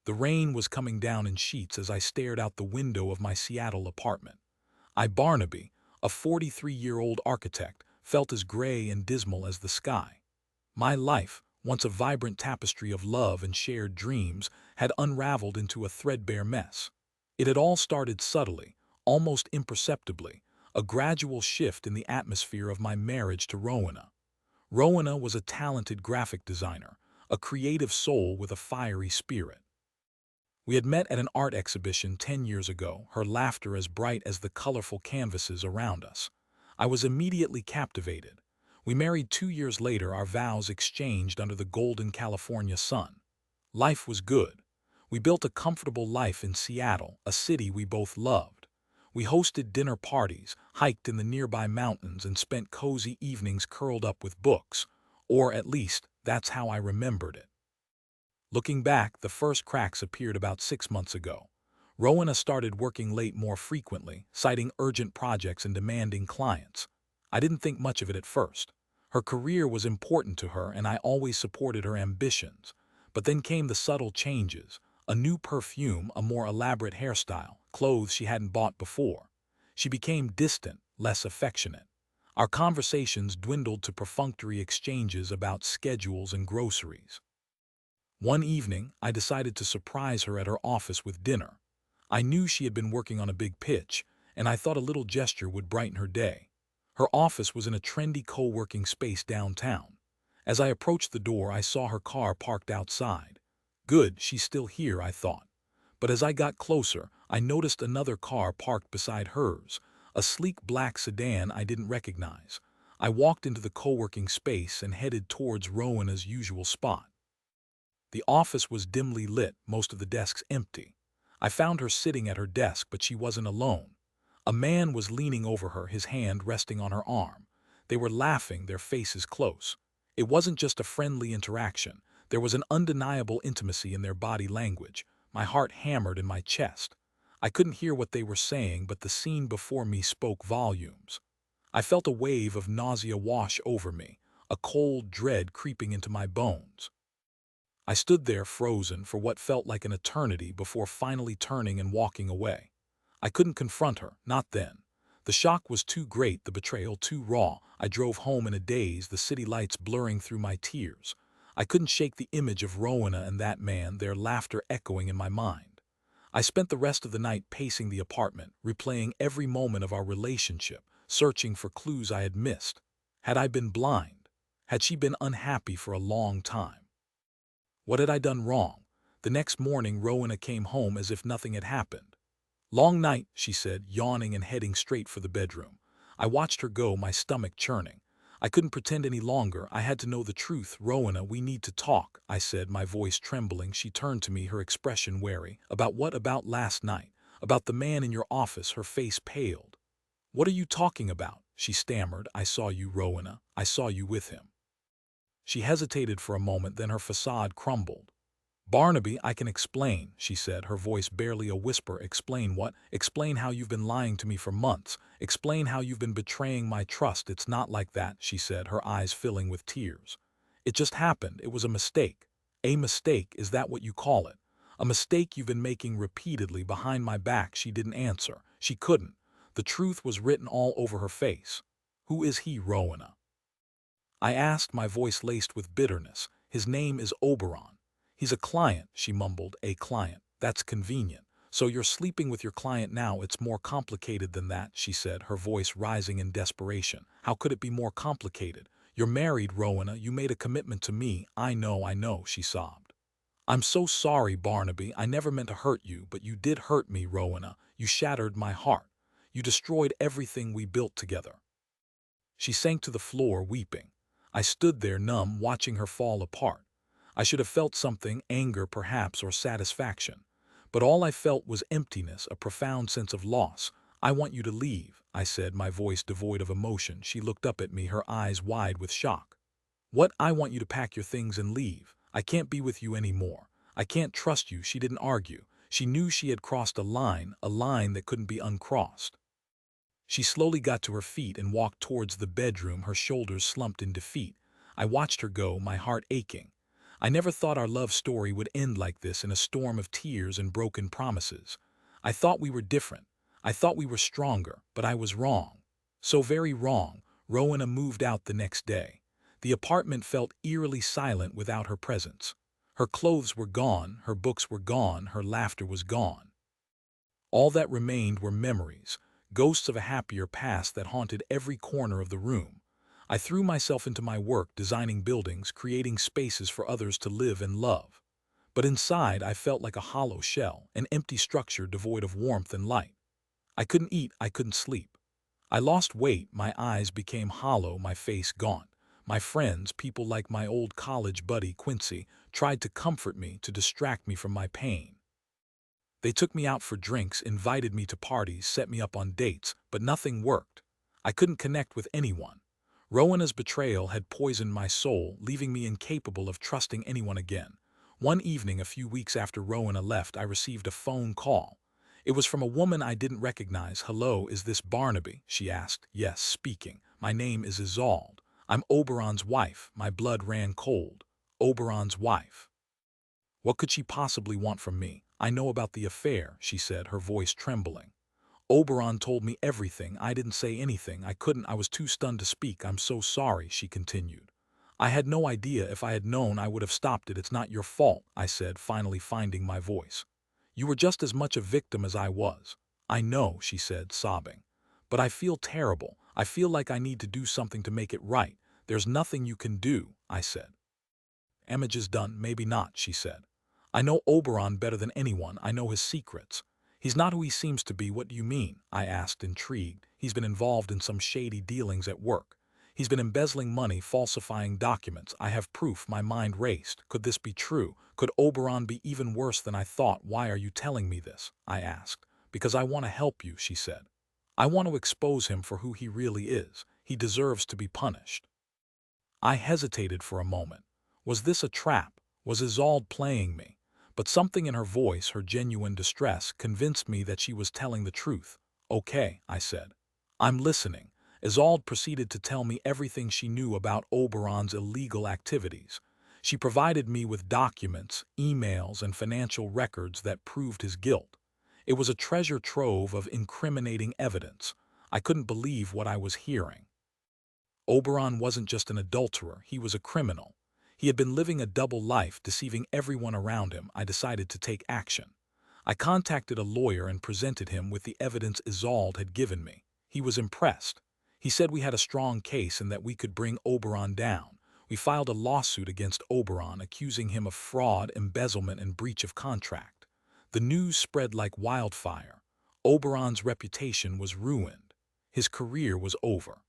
The rain was coming down in sheets as I stared out the window of my Seattle apartment. Barnaby, a 43-year-old architect, felt as gray and dismal as the sky. My life, once a vibrant tapestry of love and shared dreams, had unraveled into a threadbare mess. It had all started subtly, almost imperceptibly, a gradual shift in the atmosphere of my marriage to Rowena. Rowena was a talented graphic designer, a creative soul with a fiery spirit. We had met at an art exhibition 10 years ago, her laughter as bright as the colorful canvases around us. I was immediately captivated. We married 2 years later, our vows exchanged under the golden California sun. Life was good. We built a comfortable life in Seattle, a city we both loved. We hosted dinner parties, hiked in the nearby mountains, and spent cozy evenings curled up with books. Or at least, that's how I remembered it. Looking back, the first cracks appeared about 6 months ago. Rowena started working late more frequently, citing urgent projects and demanding clients. I didn't think much of it at first. Her career was important to her and I always supported her ambitions. But then came the subtle changes: a new perfume, a more elaborate hairstyle, clothes she hadn't bought before. She became distant, less affectionate. Our conversations dwindled to perfunctory exchanges about schedules and groceries. One evening, I decided to surprise her at her office with dinner. I knew she had been working on a big pitch, and I thought a little gesture would brighten her day. Her office was in a trendy co-working space downtown. As I approached the door, I saw her car parked outside. Good, she's still here, I thought. But as I got closer, I noticed another car parked beside hers, a sleek black sedan I didn't recognize. I walked into the co-working space and headed towards Rowena's usual spot. The office was dimly lit, most of the desks empty. I found her sitting at her desk, but she wasn't alone. A man was leaning over her, his hand resting on her arm. They were laughing, their faces close. It wasn't just a friendly interaction. There was an undeniable intimacy in their body language. My heart hammered in my chest. I couldn't hear what they were saying, but the scene before me spoke volumes. I felt a wave of nausea wash over me, a cold dread creeping into my bones. I stood there frozen for what felt like an eternity before finally turning and walking away. I couldn't confront her, not then. The shock was too great, the betrayal too raw. I drove home in a daze, the city lights blurring through my tears. I couldn't shake the image of Rowena and that man, their laughter echoing in my mind. I spent the rest of the night pacing the apartment, replaying every moment of our relationship, searching for clues I had missed. Had I been blind? Had she been unhappy for a long time? What had I done wrong? The next morning, Rowena came home as if nothing had happened. "Long night," she said, yawning and heading straight for the bedroom. I watched her go, my stomach churning. I couldn't pretend any longer. I had to know the truth. "Rowena, we need to talk," I said, my voice trembling. She turned to me, her expression wary. "About what?" "About last night. About the man in your office." Her face paled. "What are you talking about?" she stammered. "I saw you, Rowena. I saw you with him." She hesitated for a moment, then her facade crumbled. "Barnaby, I can explain," she said, her voice barely a whisper. "Explain what?" "Explain how you've been lying to me for months. Explain how you've been betraying my trust." "It's not like that," she said, her eyes filling with tears. "It just happened. It was a mistake." "A mistake? Is that what you call it? A mistake you've been making repeatedly behind my back?" She didn't answer. She couldn't. The truth was written all over her face. "Who is he, Rowena?" I asked, my voice laced with bitterness. "His name is Oberon." "He's a client," she mumbled. "A client. That's convenient. So you're sleeping with your client now?" "It's more complicated than that," she said, her voice rising in desperation. "How could it be more complicated? You're married, Rowena. You made a commitment to me." I know," she sobbed. "I'm so sorry, Barnaby. I never meant to hurt you, but you did hurt me, Rowena. You shattered my heart. You destroyed everything we built together." She sank to the floor, weeping. I stood there numb, watching her fall apart. I should have felt something, anger perhaps, or satisfaction. But all I felt was emptiness, a profound sense of loss. "I want you to leave," I said, my voice devoid of emotion. She looked up at me, her eyes wide with shock. "What?" "I want you to pack your things and leave. I can't be with you anymore. I can't trust you." She didn't argue. She knew she had crossed a line that couldn't be uncrossed. She slowly got to her feet and walked towards the bedroom, her shoulders slumped in defeat. I watched her go, my heart aching. I never thought our love story would end like this in a storm of tears and broken promises. I thought we were different. I thought we were stronger, but I was wrong. So very wrong. Rowena moved out the next day. The apartment felt eerily silent without her presence. Her clothes were gone, her books were gone, her laughter was gone. All that remained were memories, ghosts of a happier past that haunted every corner of the room. I threw myself into my work designing buildings, creating spaces for others to live and love. But inside I felt like a hollow shell, an empty structure devoid of warmth and light. I couldn't eat, I couldn't sleep. I lost weight, my eyes became hollow, my face gaunt. My friends, people like my old college buddy Quincy, tried to comfort me, to distract me from my pain. They took me out for drinks, invited me to parties, set me up on dates, but nothing worked. I couldn't connect with anyone. Rowena's betrayal had poisoned my soul, leaving me incapable of trusting anyone again. One evening, a few weeks after Rowena left, I received a phone call. It was from a woman I didn't recognize. "Hello, is this Barnaby?" she asked. "Yes, speaking. My name is Isolde. I'm Oberon's wife." My blood ran cold. Oberon's wife. What could she possibly want from me? "I know about the affair," she said, her voice trembling. "Oberon told me everything. I didn't say anything. I was too stunned to speak. I'm so sorry," she continued. "I had no idea. If I had known, I would have stopped it. It's not your fault," I said, finally finding my voice. "You were just as much a victim as I was." "I know," she said, sobbing. "But I feel terrible. I feel like I need to do something to make it right." "There's nothing you can do," I said. "Damage is done." "Maybe not," she said. "I know Oberon better than anyone. I know his secrets." "He's not who he seems to be." "What do you mean?" I asked, intrigued. "He's been involved in some shady dealings at work. He's been embezzling money, falsifying documents. I have proof." My mind raced. Could this be true? Could Oberon be even worse than I thought? "Why are you telling me this?" I asked. "Because I want to help you," she said. "I want to expose him for who he really is. He deserves to be punished." I hesitated for a moment. Was this a trap? Was Isolde playing me? But something in her voice, her genuine distress, convinced me that she was telling the truth. "Okay," I said. "I'm listening." Isolde proceeded to tell me everything she knew about Oberon's illegal activities. She provided me with documents, emails, and financial records that proved his guilt. It was a treasure trove of incriminating evidence. I couldn't believe what I was hearing. Oberon wasn't just an adulterer, he was a criminal. He had been living a double life, deceiving everyone around him. I decided to take action. I contacted a lawyer and presented him with the evidence Isolde had given me. He was impressed. He said we had a strong case and that we could bring Oberon down. We filed a lawsuit against Oberon, accusing him of fraud, embezzlement, and breach of contract. The news spread like wildfire. Oberon's reputation was ruined. His career was over.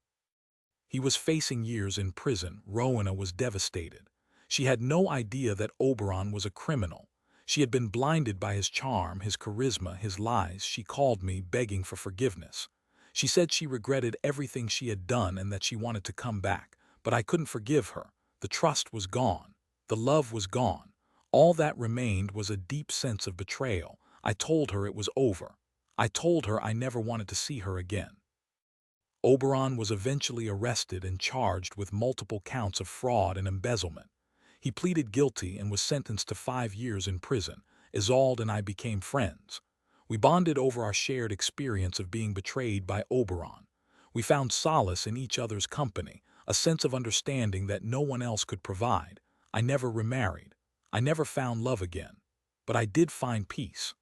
He was facing years in prison. Rowena was devastated. She had no idea that Oberon was a criminal. She had been blinded by his charm, his charisma, his lies. She called me, begging for forgiveness. She said she regretted everything she had done and that she wanted to come back. But I couldn't forgive her. The trust was gone. The love was gone. All that remained was a deep sense of betrayal. I told her it was over. I told her I never wanted to see her again. Oberon was eventually arrested and charged with multiple counts of fraud and embezzlement. He pleaded guilty and was sentenced to 5 years in prison. Isolde and I became friends. We bonded over our shared experience of being betrayed by Oberon. We found solace in each other's company, a sense of understanding that no one else could provide. I never remarried. I never found love again. But I did find peace.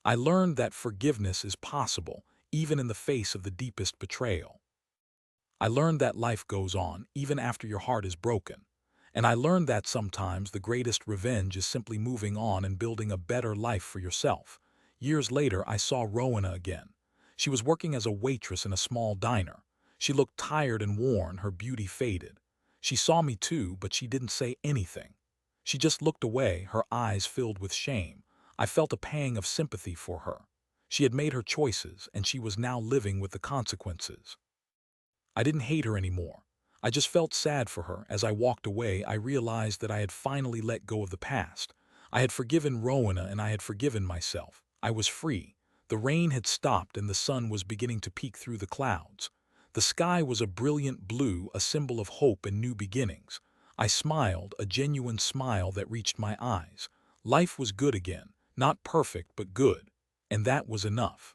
I learned that forgiveness is possible, even in the face of the deepest betrayal. I learned that life goes on, even after your heart is broken. And I learned that sometimes the greatest revenge is simply moving on and building a better life for yourself. Years later, I saw Rowena again. She was working as a waitress in a small diner. She looked tired and worn, her beauty faded. She saw me too, but she didn't say anything. She just looked away, her eyes filled with shame. I felt a pang of sympathy for her. She had made her choices, and she was now living with the consequences. I didn't hate her anymore. I just felt sad for her. As I walked away, I realized that I had finally let go of the past. I had forgiven Rowena and I had forgiven myself. I was free. The rain had stopped and the sun was beginning to peek through the clouds. The sky was a brilliant blue, a symbol of hope and new beginnings. I smiled, a genuine smile that reached my eyes. Life was good again, not perfect but good, and that was enough.